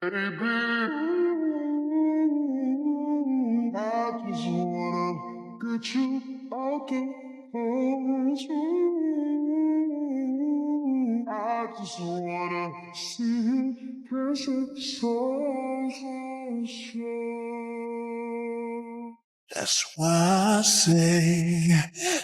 Baby, I just wanna get you out the house. I just wanna see you dancing so slow. That's why I say,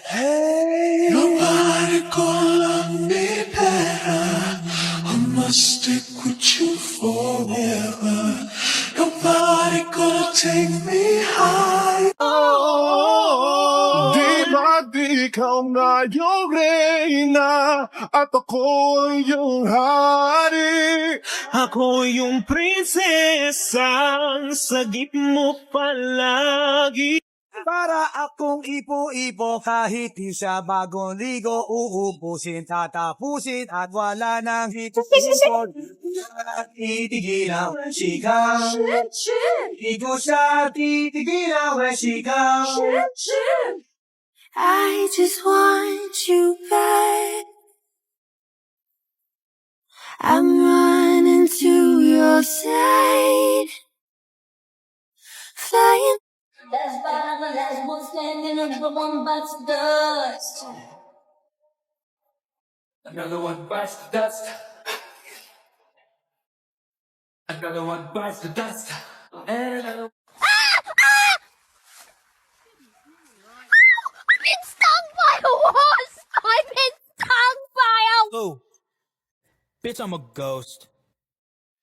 hey, nobody gonna love me better. I must stick with you forever. Nobody gonna take me high. Oh, di ba di ikaw na yung reyna at ako yung hari. Ako yung prinsesang sagip mo palagi. Para akong ipo-ipo kahit di siya bagong ligo, uubusin, tatapusin at wala nang hitisikot. Titigilaw ang sigaw, di ko siya titigilaw ang sigaw. I just want you back. I'm running to your side, flying. That's why the last one standing, another one bites the dust. Another one bites the dust. Another one bites the dust. And another. I've been stung by a wasp. I've been stung by a. Oh, bitch, I'm a ghost.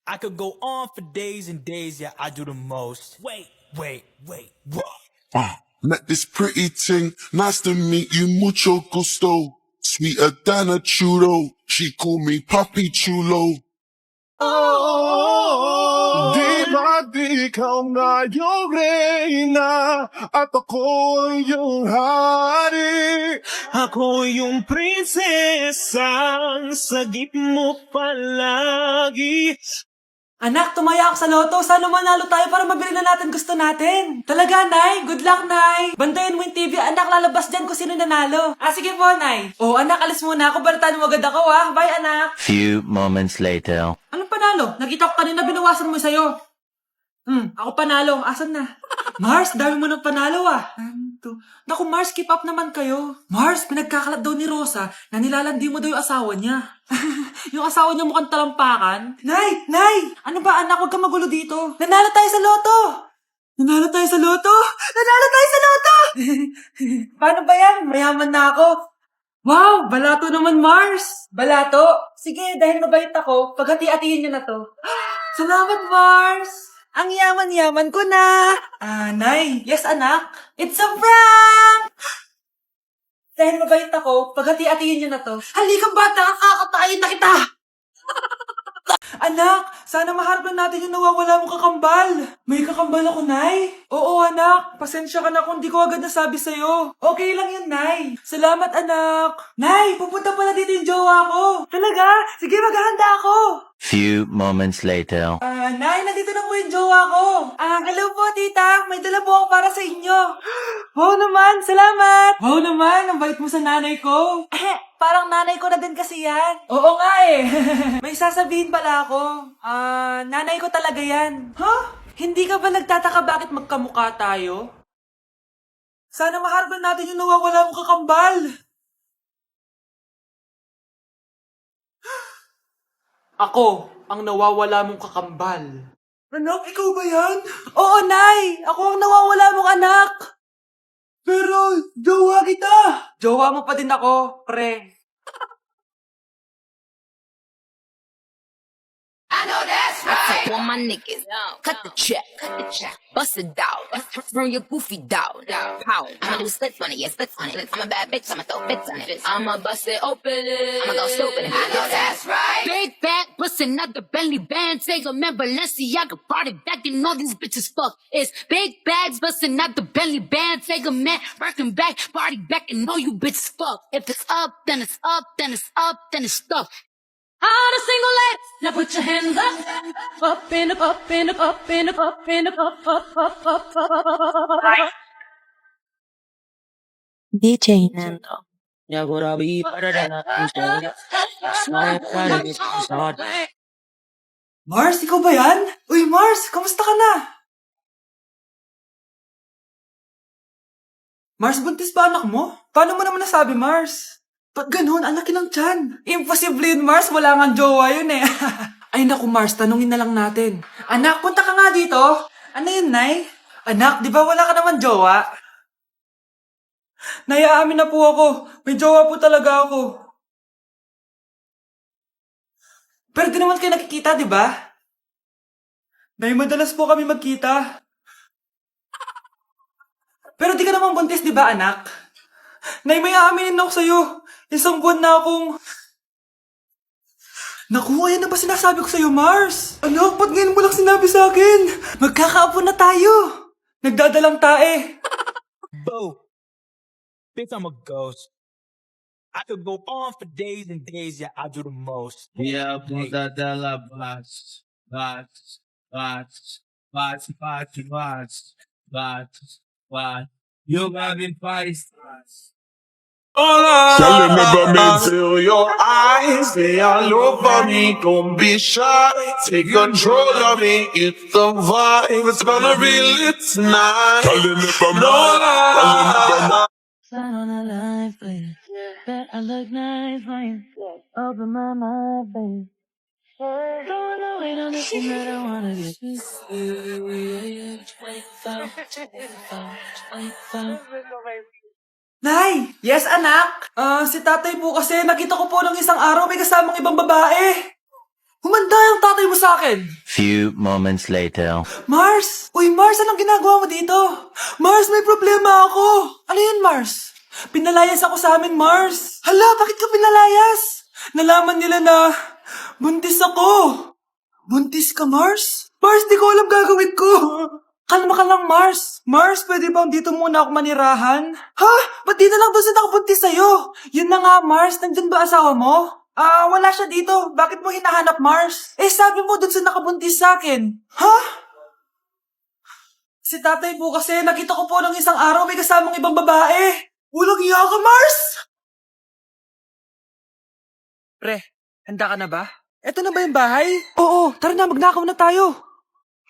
I could go on for days and days, yeah, I do the most. Wait, what? Met this pretty thing, nice to meet you, mucho gusto. Sweeter than a churro, she called me Papi Chulo. Oh, di ba di ikaw na yung reyna at ako yung hari. Ako yung prinsesang sagip mo palagi. Anak, tumaya ako sa loto. Sana manalo tayo para mabili na natin gusto natin. Talaga, Nay? Good luck, Nay. Bantayan mo yung TV. Anak, lalabas dyan kung sino nanalo. Sige po, Nay. Anak, alis muna ako. Balitaan mo agad ako, ha? Bye, anak. Few moments later. Anong panalo? Nakita ko kanina binawasan mo sa'yo. Ako panalo. Asan na? Mars, dami mo ng panalo, ah. Naku, Mars, keep up naman kayo. Mars, pinagkakalat daw ni Rosa na nilalandi mo daw yung asawa niya. Yung asawa niya mukhang talampakan. Nay! Ano ba, anak? Huwag ka magulo dito. Nanalo tayo sa loto! Nanalo tayo sa loto! Paano ba yan? Mayaman na ako. Wow! Balato naman, Mars! Balato? Sige, dahil mabait ako, paghati-hatiin niyo na to. Salamat, Mars! Ang yaman-yaman ko na! Nay. Yes, anak? It's a prank! Dahil mabait ako, paghati-hatiin niyo na to. Halika, bata! Kakatayin na kita! Anak, sana maharap na natin yung nawawala mong kakambal. May kakambal ako, Nay. Oo, anak. Pasensya ka na kung di ko agad nasabi sa'yo. Okay lang yun, Nay. Salamat, anak. Nay, pupunta pala dito yung jowa ko. Talaga? Sige, maghahanda ako. Few moments later. Nay, nandito na po yung jowa ko. Hello po, tita. May dala po ako para sa inyo. Wow naman, salamat. Wow naman, ang bait mo sa nanay ko. Parang nanay ko na din kasi yan. Oo nga eh. May sasabihin pala ako. Nanay ko talaga yan. Huh? Hindi ka ba nagtataka bakit magkamukha tayo? Sana maharap natin yung nawawala mong kakambal. Ako, ang nawawala mong kakambal. Anak, ikaw ba yan? Oo, Nay! Ako ang nawawala mong anak! Pero, jowa kita! Jowa mo pa din ako, pre. I know that's right. I all my niggas. Cut the check. Bust it down. From your goofy dog. Pow. I'ma do splits on it. Yeah, splits on it. I'm a bad bitch. I'ma throw fits on it. I'ma bust it open. I'ma go stupid. I know that's right. Big back, bustin' out the Bentley band. Take a man, Balenciaga party back. And all these bitches fuck. It's big bags, bustin' out the Bentley band. Take a man, working back, party back. And all you bitches fuck. If it's up, then it's up, then it's up, then it's stuck. On a single leg, now put your hands up, up and up, up and up, up and up, up and up, up. DJ Nando. Ya gurabi para na Mars, ikaw ba yan? Uy, Mars, kamusta ka na? Mars, buntis ba anak mo? Paano mo naman nasabi, Mars? Ba't ganun? Ang laki ng tiyan. Imposible yun, Mars. Wala nga jowa yun eh. Ay naku, Mars, tanungin na lang natin. Anak, punta ka nga dito. Ano yun, Nay? Anak, di ba wala ka naman jowa? Nay, aamin na po ako. May jowa po talaga ako. Pero di naman kayo nakikita, di ba? Nay, madalas po kami magkita. Pero di ka naman buntis, di ba, anak? Nay, may aaminin ako sa'yo. Isang buwan na akong... Naku, ayan na ba sinasabi ko sa'yo, Mars? Anak, ba't ngayon mo lang sinabi sa akin? Magkakaapo na tayo. Nagdadalang tae. Boo. Bitch, I'm a ghost. I could go on for days and days, yeah, I do the most. Yeah, puta de la bats. You got me feisty. Girl, you never mean till your eyes, they all over me. Don't be shy, take control of me. It's the vibe, it's gonna be lit tonight. Girl, you never mind. Sign on a life, baby. Bet I look nice, baby. Open my mind, baby. Don't know, wait on this thing that I wanna get. Nay! Yes, anak? Si tatay po kasi nakita ko po ng isang araw may kasamang ibang babae. Humanda yung tatay mo sa akin. Few moments later. Mars! Uy, Mars, anong ginagawa mo dito? Mars, may problema ako. Ano yun, Mars? Pinalayas ako sa amin, Mars. Hala, bakit ka pinalayas? Nalaman nila na buntis ako. Buntis ka, Mars? Mars, di ko alam gagawin ko. Kalma ka lang, Mars. Mars, pwede bang dito muna ako manirahan? Ha? Ba't di na lang doon sa nakabuntis sa'yo? Yun na nga, Mars. Nandun ba asawa mo? Wala siya dito. Bakit mo hinahanap, Mars? Eh, sabi mo doon sa nakabuntis sa akin. Ha? Si tatay po kasi nakita ko po ng isang araw may kasamang ibang babae. Walang iya ka, Mars! Pre, handa ka na ba? Eto na ba yung bahay? Oo, tara na, magnakaw na tayo.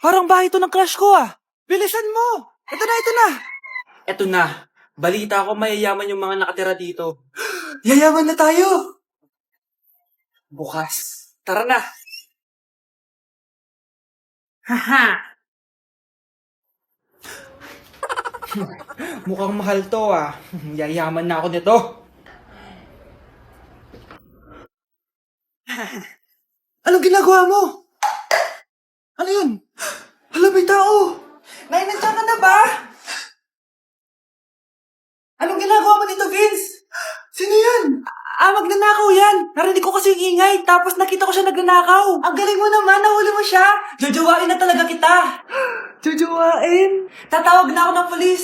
Parang bahay to ng crush ko ah. Bilisan mo! Ito na, ito na! Eto na. Balita ko mayayaman yung mga nakatira dito. Yayaman na tayo! Bukas. Tara na! Haha! Mukhang mahal to ah. Yayaman na ako nito. Anong ginagawa mo? Ano yun? Hala, may tao! Nay, nandiyan ka na ba? Anong ginagawa mo dito, Vince? Sino yan? Magnanakaw yan. Narinig ko kasi yung ingay, tapos nakita ko siya nagnanakaw. Ang galing mo naman, nahuli mo siya. Jojowain na talaga kita. Jojowain? Tatawag na ako ng polis.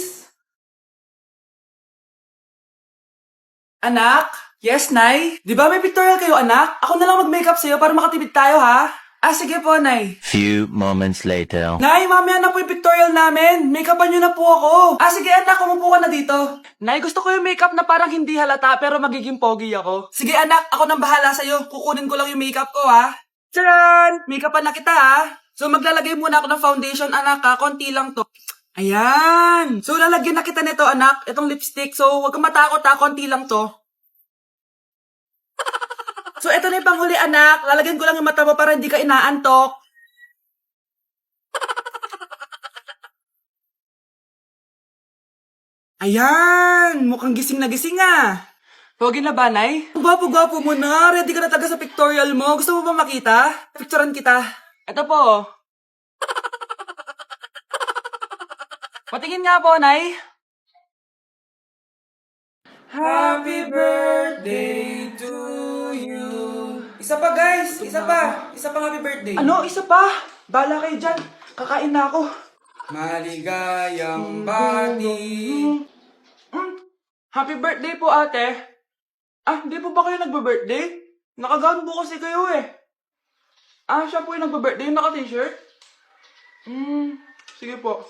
Anak? Yes, Nay? Di ba may pictorial kayo, anak? Ako na lang mag-makeup sa'yo para makatipid tayo, ha? Sige po, Nay. Few moments later. Nay, mamaya na po yung pictorial namin. Make-upan nyo na po ako. Sige, anak, umupo ka na dito. Nay, gusto ko yung makeup na parang hindi halata pero magiging pogi ako. Sige, anak, ako nang bahala sa'yo. Kukunin ko lang yung makeup ko, ha? Tcharan! Make-upan na kita, ha? So, maglalagay muna ako ng foundation, anak, ha? Konti lang to. Ayan! So, lalagyan na kita nito, anak. Itong lipstick. So, huwag kang matakot, ha? Konti lang to. So, eto na yung panghuli, anak. Lalagyan ko lang yung mata mo para hindi ka inaantok. Ayan! Mukhang gising na gising, ah. Pogi na ba, Nay? Gwapo-gwapo mo na. Ready ka na talaga sa pictorial mo. Gusto mo ba makita? Picturean kita. Eto po. Patingin nga po, Nay. Happy birthday to you. Isa pa, guys. Isa pa. Isa pang happy birthday. Ano? Isa pa? Bala kayo dyan. Kakain na ako. Maligayang bati. Happy birthday po, ate. Hindi po ba kayo nagbe-birthday? Nakagown po kasi kayo eh. Siya po yung nagbe-birthday, yung naka-t-shirt? Sige po.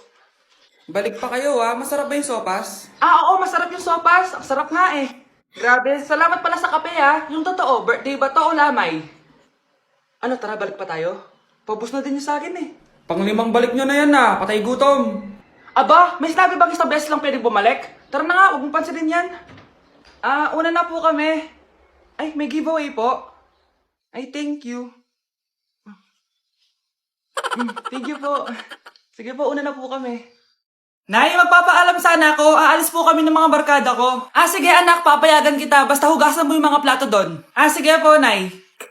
Balik pa kayo masarap ba yung sopas? Oo, masarap yung sopas. Ang sarap nga eh. Grabe, salamat pala sa kape Yung totoo, birthday ba to o lamay? Ano, tara, balik pa tayo? Paubos na din niya sa akin eh. Panglimang balik nyo na yan patay gutom. Aba, may sinabi bang isang beses lang pwede bumalik? Tara na nga, huwag mong pansinin yan. Una na po kami. Ay, may giveaway po. Ay, thank you. Thank you po. Sige po, una na po kami. Nay, magpapaalam sana ako. Aalis po kami ng mga barkada ko. Sige anak, papayagan kita. Basta hugasan mo yung mga plato doon. Sige po, Nay.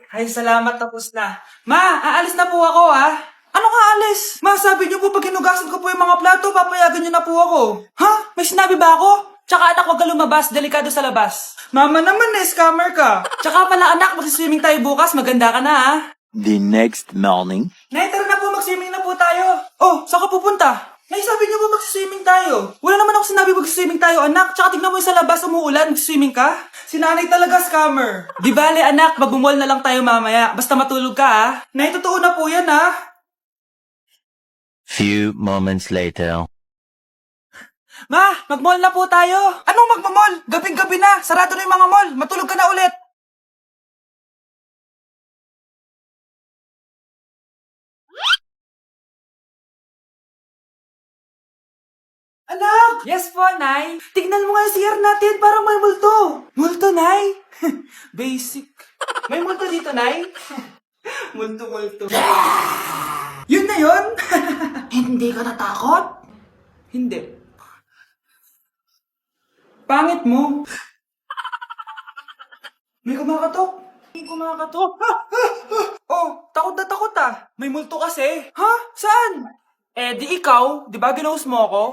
Ay, salamat, tapos na. Ma, aalis na po ako, Ano ka alis? Ma, sabi niyo po pag hinugasan ko po yung mga plato, papayagan niyo na po ako. Ha? May sinabi ba ako? Tsaka anak, huwag ka lumabas. Delikado sa labas. Mama naman, scammer ka. Tsaka pala anak, magsiswimming tayo bukas. Maganda ka na, The next morning. Nay, tara na po, mag-swimming na po tayo. Oh, saan ka pupunta? Nay, sabi niyo po mag-swimming tayo. Wala naman ako sinabi mag-swimming tayo, anak. Tsaka tignan mo yung sa labas, umuulan, mag-swimming ka. Si nanay talaga scammer. Di bale, anak, mag-mall na lang tayo mamaya. Basta matulog ka, Nay, totoo na po yan, Few moments later. Ma, mag-mall na po tayo. Anong mag-mall? Gabing-gabi na. Sarado na yung mga mall. Matulog ka na ulit. Anak! Yes po, Nay. Tignan mo nga yung CR natin. Parang may multo. Multo, Nay? Basic. May multo dito, Nay? Multo. Yun na yun? Hindi ka natakot? Hindi. Pangit mo. May kumakatok. Oh, takot na takot May multo kasi. Ha? Saan? Di ikaw. Di ba ginose mo ako?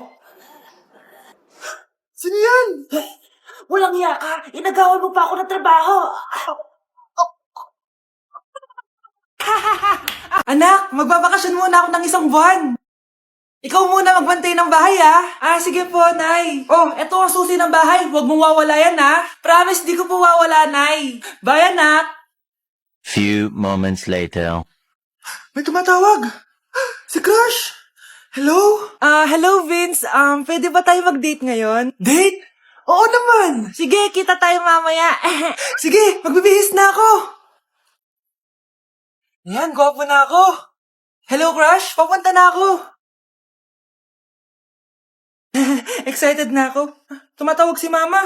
Sino yan? Walang iya ka! Inagawan mo pa ako ng trabaho! Anak, magbabakasyon muna ako ng isang buwan. Ikaw muna magbantay ng bahay, sige po, Nay. Oh, eto ang susi ng bahay. Huwag mong wawala yan, Promise, di ko po wawala, Nay. Bye, anak. Few moments later. May tumatawag. Si Crush. Hello? Hello, Vince. Pwede ba tayo mag-date ngayon? Date? Oo naman. Sige, kita tayo mamaya. Sige, magbibihis na ako. Yan, gwapo na ako. Hello, Crush. Papunta na ako. Excited na ako. Tumatawag si Mama.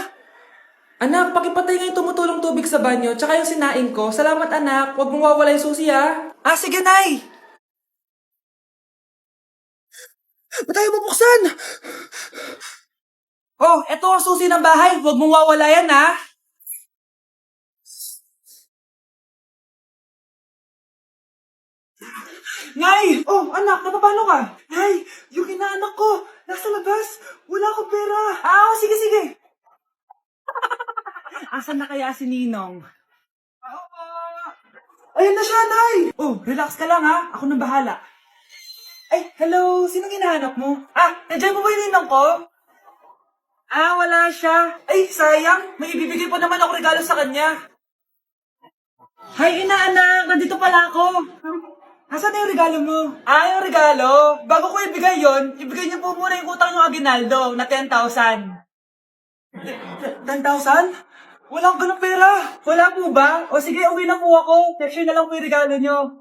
Anak, pakipatay nga yung tumutulong tubig sa banyo, tsaka yung sinaing ko. Salamat, anak. Huwag mong wawala yung susi, sige, Nay. Ba't tayo mabuksan? Oh, eto ang susi ng bahay. Huwag mong wawala yan, Nay! Oh, anak, napapalo ka? Nay, yung inaanak ko, nasa labas. Wala akong pera. Sige. Asan na kaya si Ninong? Ayun na siya, Nay! Oh, relax ka lang, Ako nang bahala. Ay, hello! Sinong hinahanap mo? Nandiyan mo ba yung Ninong ko? Wala siya. Ay, sayang. May ibibigay pa naman ako regalo sa kanya. Hi, inaanak! Nandito pala ako. Asan na yung regalo mo? Yung regalo? Bago ko ibigay yon, ibigay niyo po muna yung utang yung Aguinaldo na 10,000. 10,000? Walang ganong pera. Wala po ba? O sige, uwi na po ako. Next year na lang po yung regalo niyo.